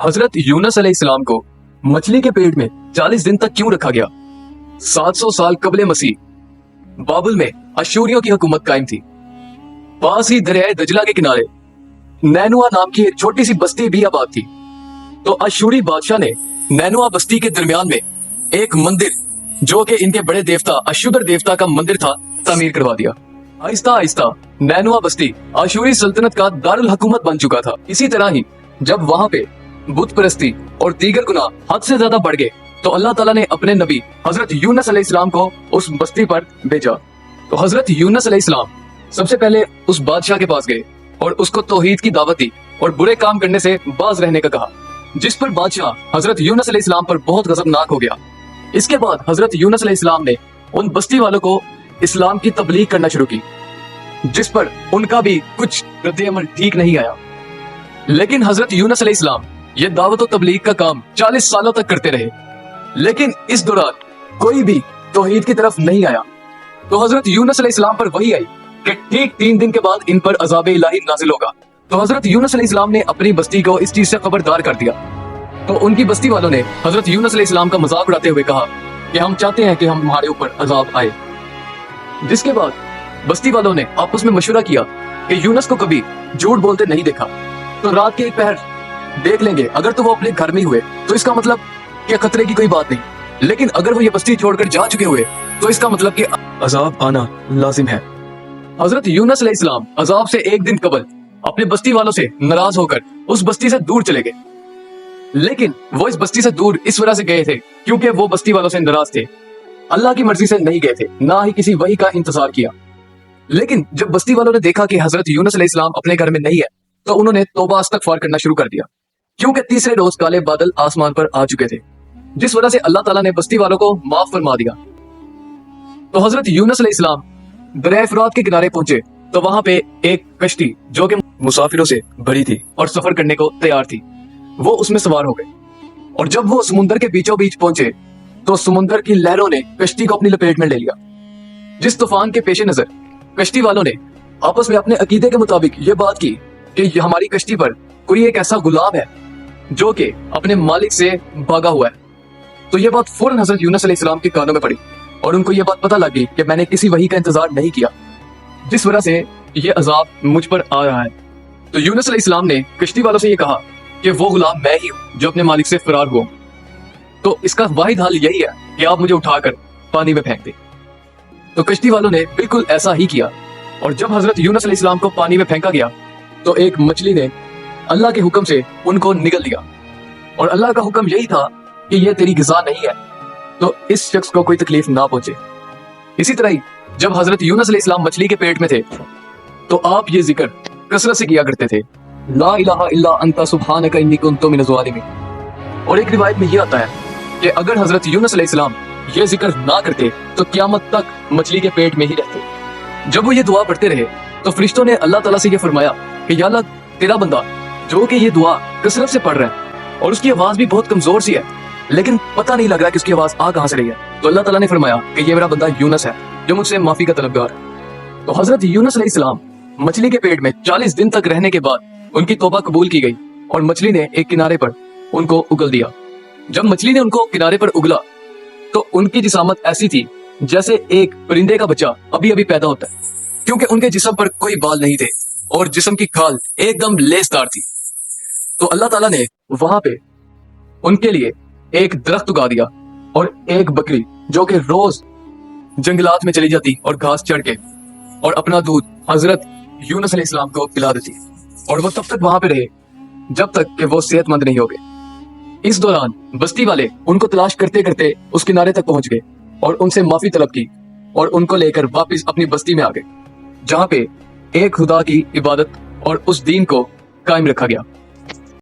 हजरत यूनुस अलैहिस्सलाम को मछली के पेट में 40 दिन तक क्यों रखा गया? 700 साल कबले मसीह बाबुल में अशूरियों की हुकूमत कायम थी। पास ही दरियाए दजला के किनारे नैनुआ नाम की एक छोटी सी बस्ती भी आबाद थी। तो अशूरी बादशाह ने नैनुआ बस्ती के दरमियान में एक मंदिर, जो कि इनके बड़े देवता अशुगर देवता का मंदिर था, तामीर करवा दिया। आहिस्ता आहिस्ता नैनुआ बस्ती अशूरी सल्तनत का दारुल हुकूमत बन चुका था। इसी तरह ही जब वहां पे बुत परस्ती और दीगर गुनाह हद से ज्यादा बढ़ गए तो अल्लाह ताला ने अपने नबी हजरत यूनुस अलैहिस्सलाम को उस बस्ती पर भेजा। तो हजरत यूनुस अलैहिस्सलाम सबसे पहले उस बादशाह के पास गए और उसको तौहीद की दावत दी और बुरे काम करने से बाज रहने का कहा, जिस पर बादशाह हजरत यूनुस अलैहिस्सलाम पर बहुत गजबनाक हो गया। इसके बाद हजरत यूनुस अलैहिस्सलाम ने उन बस्ती वालों को इस्लाम की तबलीग करना शुरू की, जिस पर उनका भी कुछ रद्द-ए-अमल ठीक नहीं आया। लेकिन हजरत यूनुस अलैहिस्सलाम ये दावत और तबलीग का काम 40 सालों तक करते रहे, लेकिन इस दौरान कोई भी तौहीद की तरफ नहीं आया। तो हजरत यूनुस अलैहिस्सलाम पर वही आई कि ठीक 3 दिन के बाद इन पर अज़ाब इलाही नाजिल होगा। तो हजरत यूनुस अलैहिस्सलाम ने अपनी बस्ती को इस चीज से खबरदार कर दिया। तो उनकी बस्ती वालों ने हजरत यूनुस अलैहिस्सलाम का मजाक उड़ाते हुए कहा कि हम चाहते हैं कि हमारे ऊपर अजाब आए। जिसके बाद बस्ती वालों ने आपस में मशवरा किया कि यूनुस को कभी झूठ बोलते नहीं देखा, तो रात के एक पहर देख लेंगे। अगर तो वो अपने घर में ही हुए तो इसका मतलब कि खतरे की कोई बात नहीं, लेकिन अगर वो ये बस्ती छोड़कर जा चुके हुए तो इसका मतलब कि अजाब आना लाजिम है। हजरत यूनुस अलैहिस्सलाम अजाब से एक दिन कबल अपने बस्ती वालों से नाराज होकर उस बस्ती से दूर चले गए। लेकिन वो इस बस्ती से दूर इस वजह से गए थे क्योंकि वो बस्ती वालों से नाराज थे, अल्लाह की मर्जी से नहीं गए थे, ना ही किसी वही का इंतजार किया। लेकिन जब बस्ती वालों ने देखा कि हजरत यूनुस अलैहिस्सलाम अपने घर में नहीं है तो उन्होंने तौबा इस्तगफार करना शुरू कर दिया, क्योंकि तीसरे रोज काले बादल आसमान पर आ चुके थे, जिस वजह से अल्लाह ताला ने बस्ती वालों को माफ फरमा दिया। तो हजरत यूनुस अलैहिस्सलाम दरिया फुरात के किनारे पहुंचे तो वहां पे एक कश्ती जो कि मुसाफिरों से भरी थी और सफर करने को तैयार थी, वो उसमें सवार हो गए। और जब वो समुंदर के बीचों बीच पहुंचे तो समुंदर की लहरों ने कश्ती को अपनी लपेट में ले लिया। जिस तूफान के पेश नजर कश्ती वालों ने आपस में अपने अकीदे के मुताबिक ये बात की कि हमारी कश्ती पर कोई एक ऐसा गुलाम है जो कि अपने मालिक से भागा हुआ है। तो ये बात फौरन हजरत यूनुस अलैहिस्सलाम के कानों में पड़ी और उनको ये बात पता लगी कि मैंने किसी वही का इंतजार नहीं किया, जिस वजह से ये अजाब मुझ पर आ रहा है। तो यूनुस अलैहिस्सलाम ने कश्ती वालों से ये कहा कि वो गुलाम मैं ही हूँ जो अपने मालिक से फरार हुआ, तो इसका वाहिद हाल यही है कि आप मुझे उठाकर पानी में फेंक दें। तो कश्ती वालों ने बिल्कुल ऐसा ही किया और जब हजरत यूनुस अलैहिस्सलाम को पानी में फेंका गया तो एक मछली ने अल्लाह के हुक्म से उनको निगल दिया। और अल्लाह का हुक्म यही था कि यह तेरी गिज़ा नहीं है, तो इस शख्स को कोई तकलीफ ना पहुंचे। इसी तरह ही जब हजरत यूनुस अलैहिस्सलाम मछली के पेट में थे तो आप ये जिक्र कसरत से किया करते थे, ला इलाहा इल्ला अंता सुब्हानका इन्नी कुन्तु मिनज़ ज़ालिमीन। और एक रिवायत में ये आता है कि अगर हजरत यूनुस अलैहिस्सलाम ये जिक्र ना करते तो क़यामत तक मछली के पेट में ही रहते। जब वो ये दुआ पढ़ते रहे तो फरिश्तों ने अल्लाह ताला से ये फरमाया कि या अल्लाह, तेरा बंदा जो कि ये दुआ कसरत से पढ़ रहा है और उसकी आवाज भी बहुत कमजोर सी है, लेकिन पता नहीं लग रहा कि उसकी आवाज आ कहां से रही है। तो अल्लाह ताला ने फरमाया कि ये मेरा बंदा यूनुस है जो मुझसे माफी का तलबगार है। तो हजरत यूनुस अलैहिस्सलाम मछली के पेट में 40 दिन तक रहने के बाद उनकी तौबा कबूल की गई और मछली ने एक किनारे पर उनको उगल दिया। जब मछली ने उनको किनारे पर उगला तो उनकी जिसामत ऐसी थी जैसे एक परिंदे का बच्चा अभी अभी पैदा होता है, क्योंकि उनके जिस्म पर कोई बाल नहीं थे और जिस्म की खाल एकदम लेसदार थी। तो अल्लाह ताला ने वहां पे उनके लिए एक दरख्त उगा दिया और एक बकरी जो कि रोज जंगलात में चली जाती और घास चढ़ के और अपना दूध हजरत यूनुस अलैहिस्सलाम को पिला देती, और वो तब तक वहां पे रहे जब तक कि वो सेहतमंद नहीं हो गए। इस दौरान बस्ती वाले उनको तलाश करते करते उस किनारे तक पहुंच गए और उनसे माफी तलब की और उनको लेकर वापस अपनी बस्ती में आ गए, जहां पे एक खुदा की इबादत और उस दीन को कायम रखा गया।